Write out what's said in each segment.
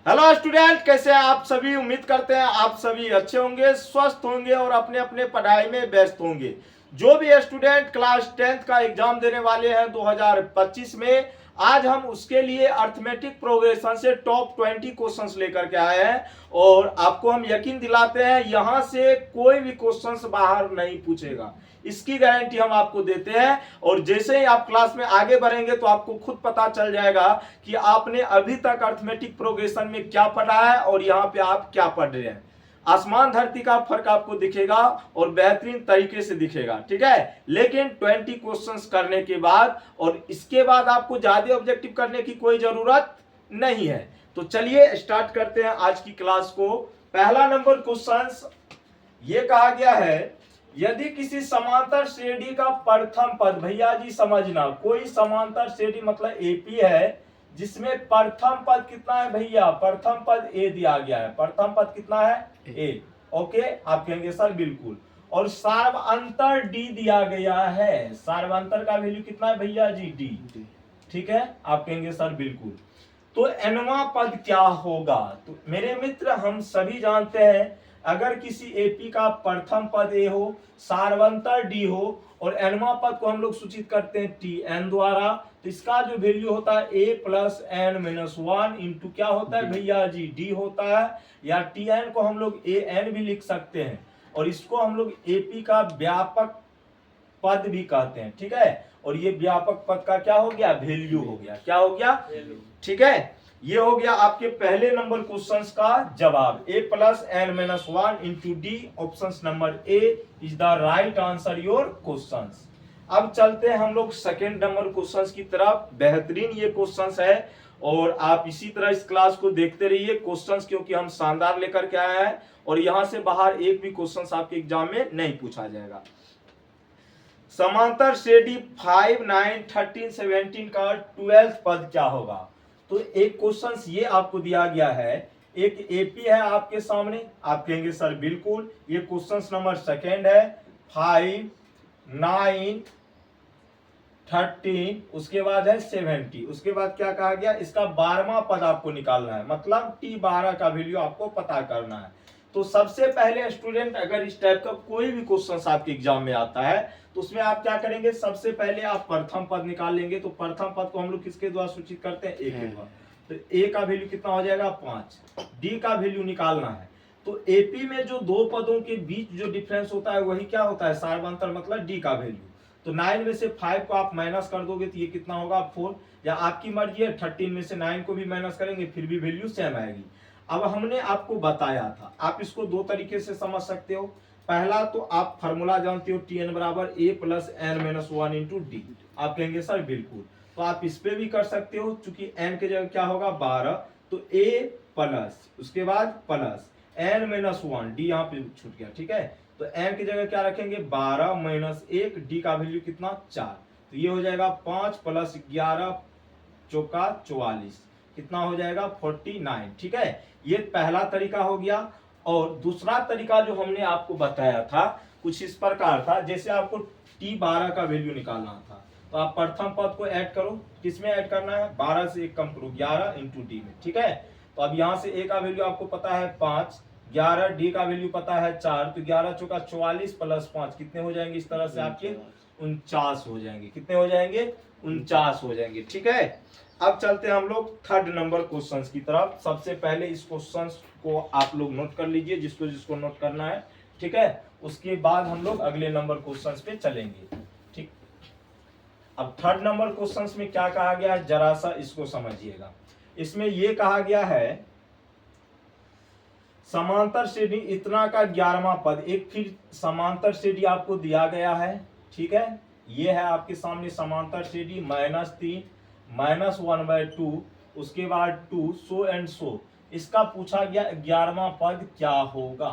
Hello student, कैसे हैं आप सभी। उम्मीद करते हैं आप सभी अच्छे होंगे, स्वस्थ होंगे और अपने अपने पढ़ाई में व्यस्त होंगे। जो भी स्टूडेंट क्लास 10th का एग्जाम देने वाले हैं 2025 में, आज हम उसके लिए अर्थमेटिक प्रोग्रेशन से टॉप 20 क्वेश्चंस लेकर के आए हैं और आपको हम यकीन दिलाते हैं यहां से कोई भी क्वेश्चंस बाहर नहीं पूछेगा, इसकी गारंटी हम आपको देते हैं। और जैसे ही आप क्लास में आगे बढ़ेंगे तो आपको खुद पता चल जाएगा कि आपने अभी तक अर्थमेटिक प्रोग्रेशन में क्या पढ़ा है और यहाँ पे आप क्या पढ़ रहे हैं। आसमान धरती का फर्क आपको दिखेगा और बेहतरीन तरीके से दिखेगा, ठीक है। लेकिन 20 क्वेश्चंस करने के बाद और इसके बाद आपको ज्यादा ऑब्जेक्टिव करने की कोई जरूरत नहीं है। तो चलिए स्टार्ट करते हैं आज की क्लास को। पहला नंबर क्वेश्चंस ये कहा गया है, यदि किसी समांतर श्रेणी का प्रथम पद, भैया जी समझना, कोई समांतर श्रेणी मतलब एपी है जिसमें प्रथम पद कितना है भैया, प्रथम पद ए दिया गया है। प्रथम पद कितना है ए, ओके। आप कहेंगे सर बिल्कुल। और सार्वअंतर डी दिया गया है, सार्वअंतर का वैल्यू कितना है भैया जी, डी, ठीक है। आप कहेंगे सर बिल्कुल। तो एनवा पद क्या होगा। तो मेरे मित्र हम सभी जानते हैं अगर किसी एपी का प्रथम पद ए हो, सार्वंतर डी हो और एनवा पद को हम लोग सूचित करते हैं टी एन द्वारा, तो इसका जो वैल्यू होता है ए प्लस एन माइनस 1 इंटू क्या होता है भैया जी, डी होता है। या टी एन को हम लोग ए एन भी लिख सकते हैं और इसको हम लोग एपी का व्यापक पद भी कहते हैं, ठीक है। और ये व्यापक पद का क्या हो गया, वैल्यू हो गया, क्या हो गया, ठीक है। ये हो गया आपके पहले नंबर क्वेश्चंस का जवाब, a plus n minus 1 into d, option number a is the right answer your questions. अब चलते हैं हम लोग सेकेंड नंबर क्वेश्चंस की तरफ। बेहतरीन ये क्वेश्चंस है और आप इसी तरह इस क्लास को देखते रहिए क्वेश्चंस, क्योंकि हम शानदार लेकर के आए हैं और यहां से बाहर एक भी क्वेश्चंस आपके एग्जाम में नहीं पूछा जाएगा। समांतर श्रेणी 5, 9, 13, 17 का 12th पद क्या होगा। तो एक क्वेश्चन ये आपको दिया गया है, एक एपी है आपके सामने, आप कहेंगे सर बिल्कुल। ये क्वेश्चन नंबर सेकेंड है, 5, 9, 13, उसके बाद है 70, उसके बाद क्या कहा गया, इसका 12वां पद आपको निकालना है, मतलब T12 का वैल्यू आपको पता करना है। तो सबसे पहले स्टूडेंट अगर इस टाइप का कोई भी क्वेश्चन आपके एग्जाम में आता है तो उसमें आप क्या करेंगे, सबसे पहले आप प्रथम पद निकाल लेंगे। तो प्रथम पद को हम लोग किसके द्वारा सूचित करते हैं, ए के द्वारा। तो ए का वैल्यू कितना हो जाएगा 5, डी का वैल्यू निकालना है। तो एपी में जो दो पदों के बीच जो डिफरेंस होता है वही क्या होता है, सार्वंतर, मतलब डी का वैल्यू। तो 9 में से 5 को आप माइनस कर दोगे तो ये कितना होगा 4, या आपकी मर्जी है 13 में से 9 को भी माइनस करेंगे फिर भी वैल्यू सेम आएगी। अब हमने आपको बताया था, आप इसको दो तरीके से समझ सकते हो। पहला तो आप फार्मूला जानते हो, टी एन बराबर a plus n minus 1 into d. आप कहेंगे सर बिल्कुल, तो आप इस पे भी कर सकते हो, चूंकि एन के जगह क्या होगा 12, तो ए प्लस उसके बाद प्लस एन माइनस 1, डी यहाँ पे छूट गया, ठीक है। तो एन की जगह क्या रखेंगे 12 माइनस 1, डी का वैल्यू कितना 4, तो ये हो जाएगा 5 प्लस 11 चौका 44, कितना हो जाएगा 49, ठीक है। ये पहला तरीका हो गया। और दूसरा तरीका जो हमने आपको बताया था कुछ इस प्रकार था, जैसे आपको T12 का वैल्यू निकालना था तो आप प्रथम पद को ऐड करो, किसमें ऐड करना है, 12 से 1 कम करो, 11 इंटू डी में, ठीक है। तो अब यहाँ से ए का वैल्यू आपको पता है 5, 11, डी का वैल्यू पता है 4, तो 11 चौका 44 प्लस 5 कितने हो जाएंगे, इस तरह से आपके 49 हो जाएंगे। कितने हो जाएंगे, 49 हो जाएंगे, ठीक है। अब चलते हैं हम लोग थर्ड नंबर क्वेश्चंस की तरफ। सबसे पहले इस क्वेश्चंस को आप लोग नोट कर लीजिए, जिसको जिसको नोट करना है, ठीक है। उसके बाद हम लोग अगले नंबर क्वेश्चंस पे चलेंगे, ठीक। अब थर्ड नंबर क्वेश्चंस में क्या कहा गया है, जरा सा इसको समझिएगा। इसमें यह कहा गया है समांतर श्रेणी इतना का 11वां पद, एक फिर समांतर श्रेणी आपको दिया गया है, ठीक है। ये है आपके सामने समांतर श्रेणी -3 -1/2, उसके बाद 2 सो एंड सो। इसका पूछा गया 11वां पद क्या होगा।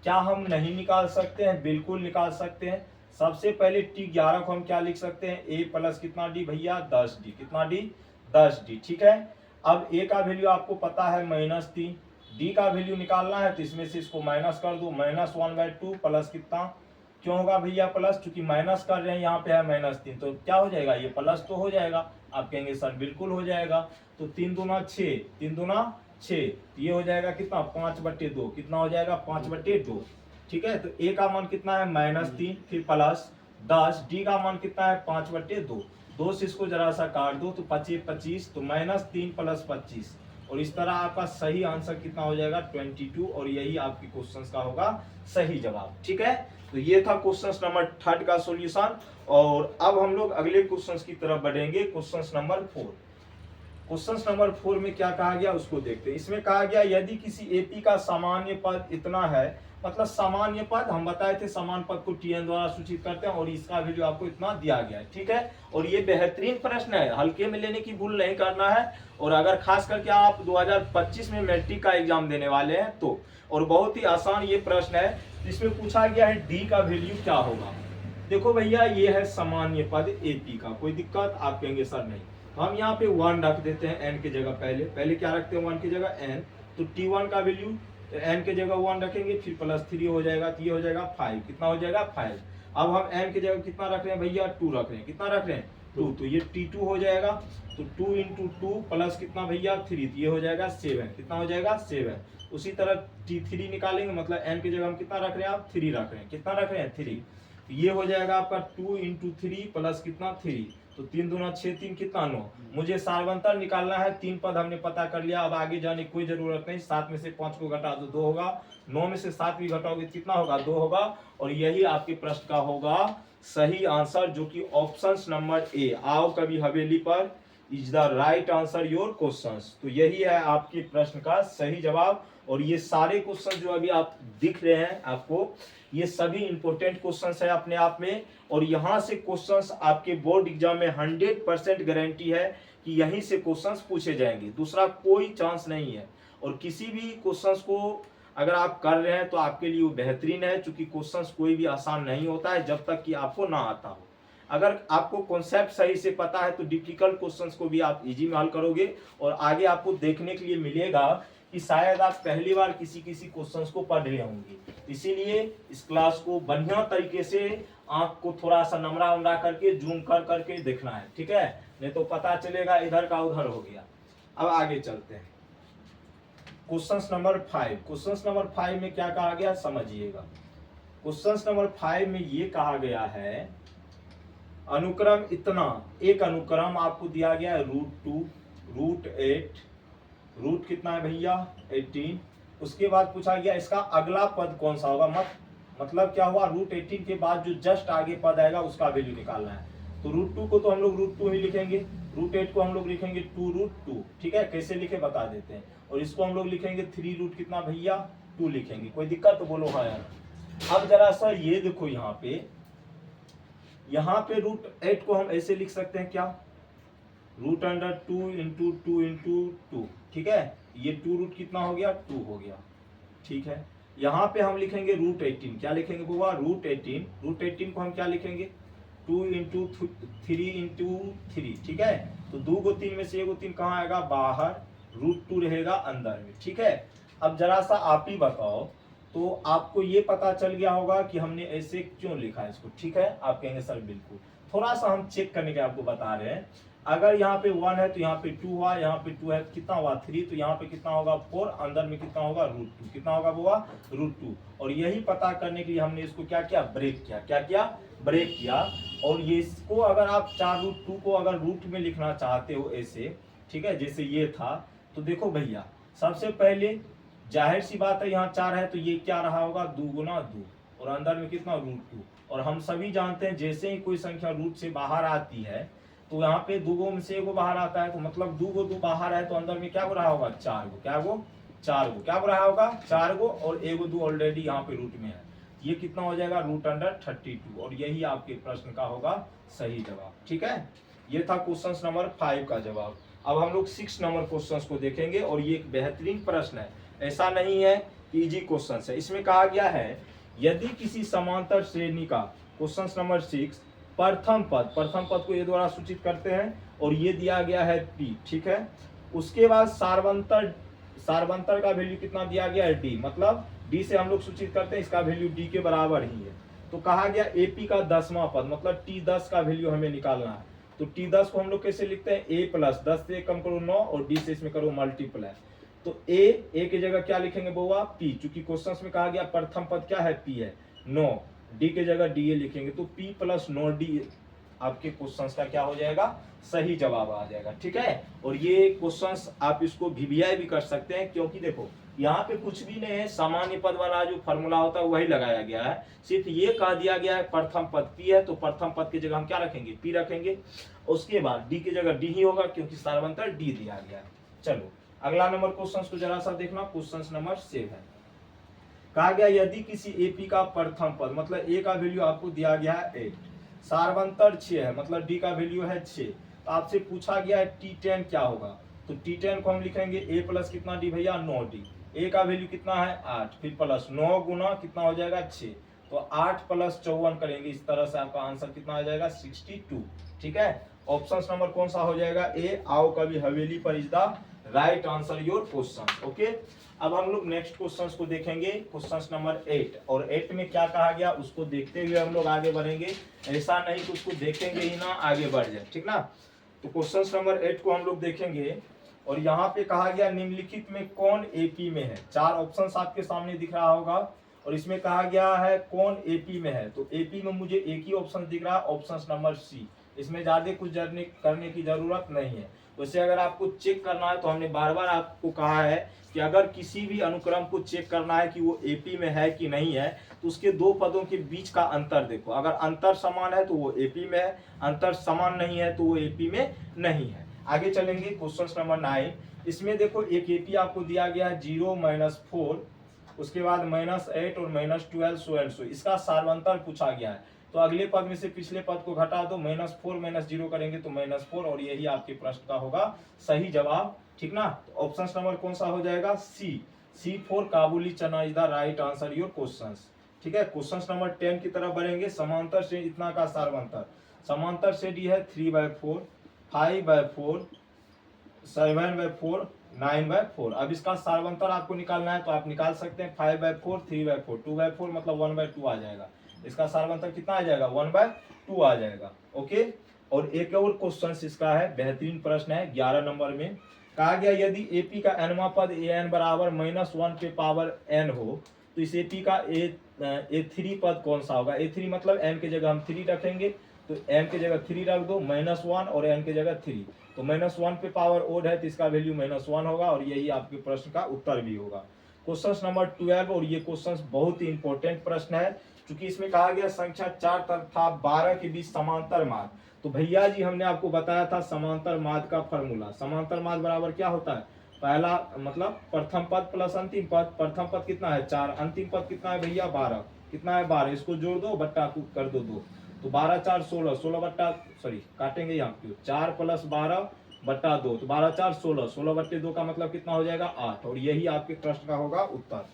क्या हम नहीं निकाल सकते हैं, बिल्कुल निकाल सकते हैं। सबसे पहले T11 को हम क्या लिख सकते हैं, a प्लस कितना डी भैया 10d, कितना डी 10d, ठीक है। अब a का वैल्यू आपको पता है -3, डी का वैल्यू निकालना है तो इसमें से इसको माइनस कर दो, -1/2 प्लस कितना, क्यों होगा भैया प्लस, क्योंकि माइनस कर रहे हैं, यहाँ पे है -3, तो क्या हो जाएगा, ये प्लस तो हो जाएगा। आप कहेंगे सर बिल्कुल हो जाएगा। तो 3 दूना 6, 3 दूना 6, तो ये हो जाएगा कितना 5/2, कितना हो जाएगा 5/2। ठीक है, तो ए का मान कितना है -3, फिर प्लस 10, डी का मान कितना है 5/2, 2 से इसको जरा सा काट दो तो 25 25, तो -3 + 25, और इस तरह आपका सही आंसर कितना हो जाएगा 22, और यही आपके क्वेश्चन का होगा सही जवाब। ठीक है, तो ये था क्वेश्चन नंबर 3 का सॉल्यूशन। और अब हम लोग अगले क्वेश्चन की तरफ बढ़ेंगे, क्वेश्चन नंबर 4। क्वेश्चन नंबर 4 में क्या कहा गया उसको देखते हैं। इसमें कहा गया यदि किसी एपी का सामान्य पद इतना है, मतलब सामान्य पद हम बताए थे, समान पद को टीएन द्वारा सूचित करते हैं, और इसका वैल्यू आपको इतना दिया गया है। ठीक है, और ये बेहतरीन प्रश्न है, हल्के में लेने की भूल नहीं करना है। और अगर खास करके आप 2025 में मैट्रिक का एग्जाम देने वाले हैं तो, और बहुत ही आसान ये प्रश्न है। इसमें पूछा गया है डी का वैल्यू क्या होगा। देखो भैया, ये है सामान्य पद एपी का, कोई दिक्कत? आप कहेंगे सर नहीं, तो हम यहाँ पे 1 रख देते हैं एन की जगह। पहले क्या रखते हैं 1 की जगह एन, तो T1 का वैल्यू एन के जगह 1 रखेंगे, फिर +3 हो जाएगा, तो ये हो जाएगा 5। कितना हो जाएगा 5। अब हम एन की जगह कितना रख रहे हैं भैया 2 रख रहे हैं, कितना रख रहे हैं 2, तो ये T2 हो जाएगा, तो 2 × 2 प्लस कितना भैया 3, तो ये हो जाएगा 7, कितना हो जाएगा 7। उसी तरह T3 निकालेंगे, मतलब एन की जगह हम कितना रख रहे हैं, आप 3 रख रहे हैं, कितना रख रहे हैं 3, तो ये हो जाएगा आपका 2 × 3 प्लस कितना 3, तो 3 दूना 6, 3 कितना 9। मुझे सार्वंतर निकालना है, 3 पद हमने पता कर लिया, अब आगे जाने की कोई जरूरत नहीं। 7 में से 5 को घटा दो 2 होगा, 9 में से 7 भी घटाओगे कितना होगा 2 होगा, और यही आपके प्रश्न का होगा सही आंसर, जो कि ऑप्शन नंबर ए, आओ कभी हवेली पर, is the right answer your questions. तो यही है आपके प्रश्न का सही जवाब। और ये सारे क्वेश्चन जो अभी आप दिख रहे हैं आपको, ये सभी इंपॉर्टेंट क्वेश्चंस है अपने आप में, और यहाँ से क्वेश्चंस आपके बोर्ड एग्जाम में 100% गारंटी है कि यहीं से क्वेश्चंस पूछे जाएंगे, दूसरा कोई चांस नहीं है। और किसी भी क्वेश्चंस को अगर आप कर रहे हैं तो आपके लिए वो बेहतरीन है, क्योंकि क्वेश्चंस कोई भी आसान नहीं होता है जब तक कि आपको ना आता हो। अगर आपको कॉन्सेप्ट सही से पता है तो डिफिकल्ट क्वेश्चंस को भी आप इजी में हल करोगे, और आगे आपको देखने के लिए मिलेगा कि शायद आप पहली बार किसी क्वेश्चंस को पढ़ रहे होंगे। इसीलिए इस क्लास को बढ़िया तरीके से आंख को थोड़ा सा नमरा उमरा करके जूम कर करके देखना है, ठीक है, नहीं तो पता चलेगा इधर का उधर हो गया। अब आगे चलते हैं क्वेश्चन नंबर 5। क्वेश्चन नंबर 5 में क्या कहा गया समझिएगा। क्वेश्चन नंबर 5 में ये कहा गया है अनुक्रम इतना, एक अनुक्रम आपको दिया गया है √2, √8, रूट कितना है भैया 18। उसके बाद पूछा गया इसका अगला पद कौन सा होगा, मतलब क्या हुआ √18 के बाद जो जस्ट आगे पद आएगा उसका वैल्यू निकालना है। तो √2 को तो हम लोग √2 ही लिखेंगे, √8 को हम लोग लिखेंगे 2√2। ठीक है, कैसे लिखे बता देते हैं। और इसको हम लोग लिखेंगे 3 कितना भैया 2 लिखेंगे, कोई दिक्कत तो बोलो हाँ यार। अब जरा सा ये देखो यहाँ पे √8 को हम ऐसे लिख सकते हैं क्या, √2 × 2 × 2। ठीक है, ये 2 रूट कितना हो गया 2 हो गया। ठीक है, यहाँ पे हम लिखेंगे √18, क्या लिखेंगे बुआ √18 को हम क्या लिखेंगे 2 × 3 × 3। ठीक है, तो 2 को 3 में से 1 को 3 कहाँ आएगा बाहर, √2 रहेगा अंदर में। ठीक है, अब जरा सा आप ही बताओ, तो आपको ये पता चल गया होगा कि हमने ऐसे क्यों लिखा है इसको। ठीक है, आप कहेंगे सर बिल्कुल, थोड़ा सा हम चेक करने के आपको बता रहे हैं। अगर यहाँ पे 1 है तो यहाँ पे 2 हुआ, यहाँ पे 2 है तो कितना हुआ 3, तो यहाँ पे कितना होगा 4, अंदर में कितना होगा √2, कितना होगा वो √2। और यही पता करने के लिए हमने इसको क्या किया ब्रेक किया, क्या किया ब्रेक किया। और ये इसको अगर आप 4√2 को अगर रूट में लिखना चाहते हो ऐसे, ठीक है, जैसे ये था, तो देखो भैया सबसे पहले जाहिर सी बात है यहाँ 4 है तो ये क्या रहा होगा 2 × 2, और अंदर में कितना √2। और हम सभी जानते हैं जैसे ही कोई संख्या रूट से बाहर आती है तो यहाँ पे 2 में से 1 बाहर आता है, तो मतलब 2 बाहर है तो अंदर में क्या रहा होगा 4 गो, क्या गो 4 गो, क्या रहा होगा 4 गो, और 1 2 ऑलरेडी यहाँ पे रूट में है, ये कितना हो जाएगा √32। और यही आपके प्रश्न का होगा सही जवाब। ठीक है, ये था क्वेश्चन नंबर 5 का जवाब। अब हम लोग 6 नंबर क्वेश्चन को देखेंगे, और ये एक बेहतरीन प्रश्न है, ऐसा नहीं है कि इजी क्वेश्चन है। इसमें कहा गया है यदि किसी समांतर श्रेणी का, क्वेश्चन नंबर 6, प्रथम पद को ये द्वारा सूचित करते हैं, और ये दिया गया है P। ठीक है, उसके बाद सार्वंतर का वैल्यू कितना दिया गया है D, मतलब D से हम लोग सूचित करते हैं, इसका वैल्यू D के बराबर ही है। तो कहा गया AP का 10वां पद, मतलब T10 का वैल्यू हमें निकालना है। तो T10 को हम लोग कैसे लिखते हैं A+, 10 से कम करो 9, और D से इसमें करो मल्टीप्लाई। तो ए की जगह क्या लिखेंगे बउआ, पी, चूंकि क्वेश्चन में कहा गया प्रथम पद क्या है, पी है। 9, डी की जगह डी ए लिखेंगे, तो पी प्लस 9 डी आपके क्वेश्चंस का क्या हो जाएगा, सही जवाब आ जाएगा। ठीक है, और ये क्वेश्चंस आप इसको वीवीआई भी कर सकते हैं, क्योंकि देखो यहाँ पे कुछ भी नहीं है, सामान्य पद वाला जो फॉर्मूला होता है वही लगाया गया है, सिर्फ ये कह दिया गया है प्रथम पद पी है, तो प्रथम पद की जगह हम क्या रखेंगे, पी रखेंगे। उसके बाद डी की जगह डी ही होगा, क्योंकि सार्वंतर डी दिया गया है। चलो अगला नंबर क्वेश्चन को जरा सा देखना, क्वेश्चन नंबर 7 कहा गया यदि किसी एपी का प्रथम पद, मतलब ए का वैल्यू आपको दिया गया है 8, सार्वंतर 6 है, मतलब डी का वैल्यू है 6, तो आपसे पूछा गया है T10 क्या होगा, तो T10 को हम लिखेंगे ए प्लस कितना डी भैया, 9D, ए का वैल्यू कितना है 8, फिर प्लस 9 गुना कितना हो जाएगा 6, तो 8 प्लस 54 करेंगे, इस तरह से आपका आंसर कितना आ जाएगा 62। ठीक है, ऑप्शन नंबर कौन सा हो जाएगा, ए, आओ कभी हवेली पर is the right answer your question. Okay, अब हम लोग नेक्स्ट क्वेश्चंस को देखेंगे, क्वेश्चन नंबर 8, और 8 में क्या कहा गया उसको देखते हुए हम लोग आगे बढ़ेंगे, ऐसा नहीं कि उसको देखेंगे ही ना आगे बढ़ जाए। ठीक ना, तो क्वेश्चन नंबर 8 को हम लोग देखेंगे, और यहाँ पे कहा गया निम्नलिखित में कौन एपी में है, 4 ऑप्शंस आपके सामने दिख रहा होगा, और इसमें कहा गया है कौन एपी में है, तो एपी में मुझे एक ही ऑप्शन दिख रहा है, ऑप्शन नंबर सी, इसमें ज्यादा कुछ करने की जरूरत नहीं है। वैसे अगर आपको चेक करना है तो हमने बार बार आपको कहा है कि अगर किसी भी अनुक्रम को चेक करना है कि वो एपी में है कि नहीं है, तो उसके दो पदों के बीच का अंतर देखो, अगर अंतर समान है तो वो एपी में है, अंतर समान नहीं है तो वो एपी में नहीं है। आगे चलेंगे क्वेश्चन नंबर 9, इसमें देखो एक एपी आपको दिया गया है 0 - 4, उसके बाद -8 और -12 सो एंड सो, इसका सार्वंतर पूछा गया है, तो अगले पद में से पिछले पद को घटा दो, -4 - 0 करेंगे तो -4, और यही आपके प्रश्न का होगा सही जवाब। ठीक ना, तो ऑप्शन नंबर कौन सा हो जाएगा, सी फॉर काबुली चना is the right answer your questions. ठीक है, क्वेश्चन नंबर 10 की तरफ बढ़ेंगे, समांतर से इतना का सार्वंतर, समांतर से डी है 3/4, 5/4, 7/4, 9/4। अब इसका सार्वंतर आपको निकालना है तो आप निकाल सकते हैं, 5/4, 3/4, 2/4 मतलब 1/2 आ जाएगा, इसका सार्वंतर कितना आ जाएगा, 1/2 आ जाएगा। ओके, और एक और क्वेश्चन इसका है, बेहतरीन प्रश्न है 11 नंबर में, कहा गया यदि एपी का nवां पद an बराबर -1 पे पावर n हो, तो इस एपी का a3 पद कौन सा होगा, a3 मतलब n की जगह हम 3 रखेंगे, तो n की जगह 3 रख दो, -1 और n की जगह 3, तो -1 पे पावर ओड है तो इसका वैल्यू -1 होगा, और यही आपके प्रश्न का उत्तर भी होगा। क्वेश्चन नंबर 12, और ये क्वेश्चन बहुत ही इंपॉर्टेंट प्रश्न है, क्योंकि इसमें कहा गया संख्या 4 तथा 12 के बीच समांतर माद, तो भैया जी हमने आपको बताया था समांतर माद का फॉर्मूला, समांतर माद बराबर क्या होता है, पहला मतलब प्रथम पद प्लस अंतिम पद, प्रथम पद कितना है 4, अंतिम पद कितना है भैया 12, कितना है 12, इसको जोड़ दो बट्टा कर दो 2, तो 12 4 16, 16 बट्टा सॉरी काटेंगे यहाँ पे 4 + 12 बट्टा 2, तो 12 4 16, 16 बट्टे 2 का मतलब कितना हो जाएगा 8, और यही आपके प्रश्न का होगा उत्तर।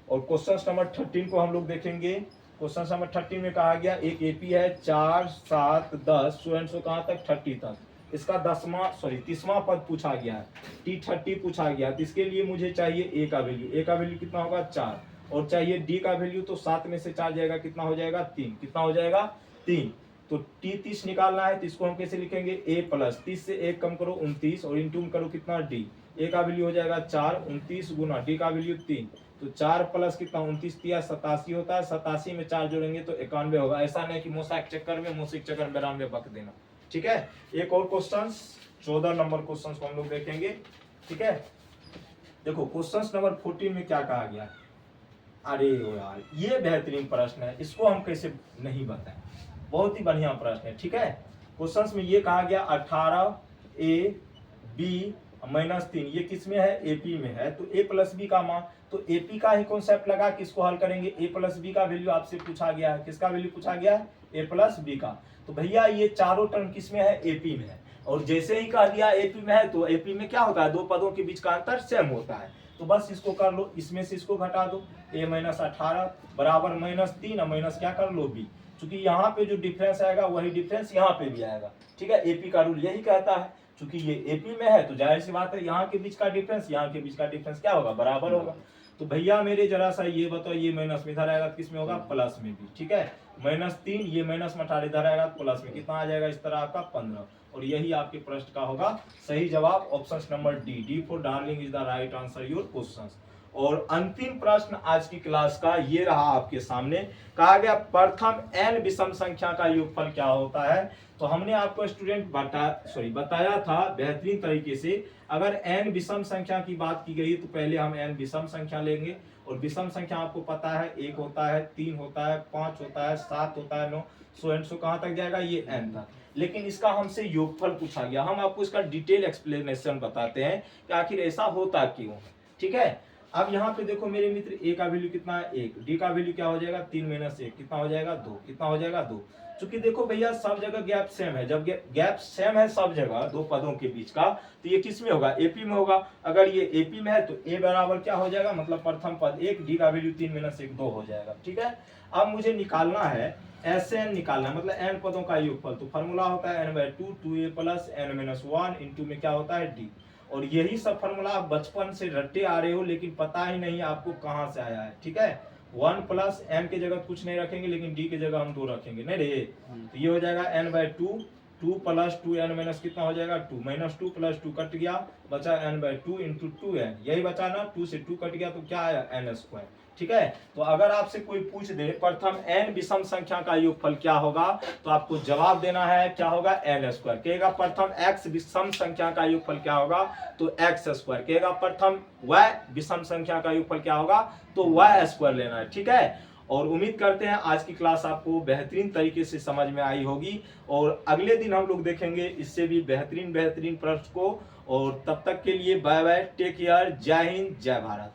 और क्वेश्चन नंबर 13 को हम लोग देखेंगे, क्वेश्चन नंबर 13 में कहा गया एक एपी है 4 7 10 सो एंड सो कहाँ तक 30 तक, इसका 30वां पद पूछा गया है, T30 पूछा गया, तो इसके लिए मुझे चाहिए ए का वैल्यू, ए का वैल्यू कितना होगा 4, और चाहिए डी का वैल्यू, तो 7 में से 4 जाएगा कितना हो जाएगा 3, कितना हो जाएगा 3, तो T30 निकालना है तो इसको हम कैसे लिखेंगे, a प्लस 30 से 1 कम करो 29, और इंटू करो कितना d, a का वैल्यू हो जाएगा 4, 29 गुना d का वैल्यू 3, तो 4 प्लस कितना 29 दिया 87 होता है, 87 में 4 जोड़ेंगे तो 91 होगा, ऐसा नहीं कि मोसाइक चक्कर में 92 बक देना। ठीक है, एक और क्वेश्चन 14 नंबर क्वेश्चन को हम लोग देखेंगे। ठीक है, देखो क्वेश्चन नंबर 14 में क्या कहा गया, अरे यार ये बेहतरीन प्रश्न है, इसको हम कैसे नहीं बताएं, बहुत ही बढ़िया प्रश्न है। ठीक है, क्वेश्चंस में ये कहा गया 18a b -3 ये किस में है, एपी में है, तो a प्लस बी का मान, तो एपी का ही कॉन्सेप्ट लगा कि इसको हल करेंगे, a प्लस बी का वैल्यू आपसे पूछा गया है, किसका वैल्यू पूछा गया है, a प्लस बी का, तो भैया ये चारों टर्म किस में है, एपी में है, और जैसे ही कह दिया एपी में है तो एपी में क्या होता है, दो पदों के बीच का अंतर सेम होता है, तो बस इसको कर लो, इसमें से इसको घटा दो, a -18 बराबर -3 और माइनस क्या कर लो b, चूंकि यहाँ पे जो डिफरेंस आएगा वही डिफरेंस यहाँ पे भी आएगा। ठीक है, एपी का रूल यही कहता है, चूंकि ये एपी में है तो जाहिर सी बात है यहाँ के बीच का डिफरेंस यहाँ के बीच का डिफरेंस क्या होगा, बराबर होगा। तो भैया मेरे जरा सा ये बताओ, ये माइनस में इधर आएगा किस में होगा, प्लस में भी। ठीक है, -3, ये माइनस में 18 इधर आएगा तो प्लस में कितना आ जाएगा इस तरह आपका 15। और यही आपके प्रश्न का होगा सही जवाब, option number D for darling is the right answer your question. और अंतिम प्रश्न आज की क्लास का ये रहा आपके सामने, कहा गया प्रथम n विषम संख्या का योगफल क्या होता है। तो हमने आपको स्टूडेंट बताया था बेहतरीन तरीके से, अगर n विषम संख्या की बात की गई तो पहले हम n विषम संख्या लेंगे, और विषम संख्या आपको पता है 1 होता है, 3 होता है, 5 होता है, 7 होता है, 9, सो एंड सो कहां तक जाएगा ये n तक। लेकिन इसका हमसे योगफल पूछा गया, हम आपको इसका डिटेल एक्सप्लेनेशन बताते हैं कि आखिर ऐसा होता क्यों। ठीक है, अब यहाँ पे देखो मेरे मित्र, a का वैल्यू कितना है 1, d का वैल्यू क्या हो जाएगा 3 - 1 कितना हो जाएगा 2, कितना हो जाएगा 2। चूंकि देखो भैया सब जगह गैप सेम है, जब गैप सेम है सब जगह दो पदों के बीच का, तो ये किस में होगा एपी में होगा। अगर ये एपी में है तो a बराबर क्या हो जाएगा, मतलब प्रथम पद 1, d का वैल्यू 3 - 1 2 हो जाएगा। ठीक है, अब मुझे निकालना है SN निकालना, मतलब n पदों का योगफल। तो फॉर्मूला होता है n/2 2a + n - 1 इंटू में क्या होता है d। और यही सब फॉर्मूला आप बचपन से रट्टे आ रहे हो, लेकिन पता ही नहीं आपको कहां से आया है। ठीक है, 1 + n के जगह कुछ नहीं रखेंगे, लेकिन d के जगह हम 2 रखेंगे, नहीं रे। तो ये हो जाएगा n/2, 2 + 2n - कितना हो जाएगा 2, -2 + 2 कट गया, बचा n/2 × 2n, यही बचा ना, 2 से 2 कट गया तो क्या आया n²। ठीक है, तो अगर आपसे कोई पूछ दे प्रथम n विषम संख्या का योगफल क्या होगा, तो आपको जवाब देना है क्या होगा n²। कहेगा प्रथम x विषम संख्या का योगफल क्या होगा, तो x²। कहेगा प्रथम y विषम संख्या का योगफल क्या होगा, तो y² लेना है। ठीक है, और उम्मीद करते हैं आज की क्लास आपको बेहतरीन तरीके से समझ में आई होगी, और अगले दिन हम लोग देखेंगे इससे भी बेहतरीन प्रश्न को। और तब तक के लिए बाय बाय, टेक केयर, जय हिंद, जय भारत।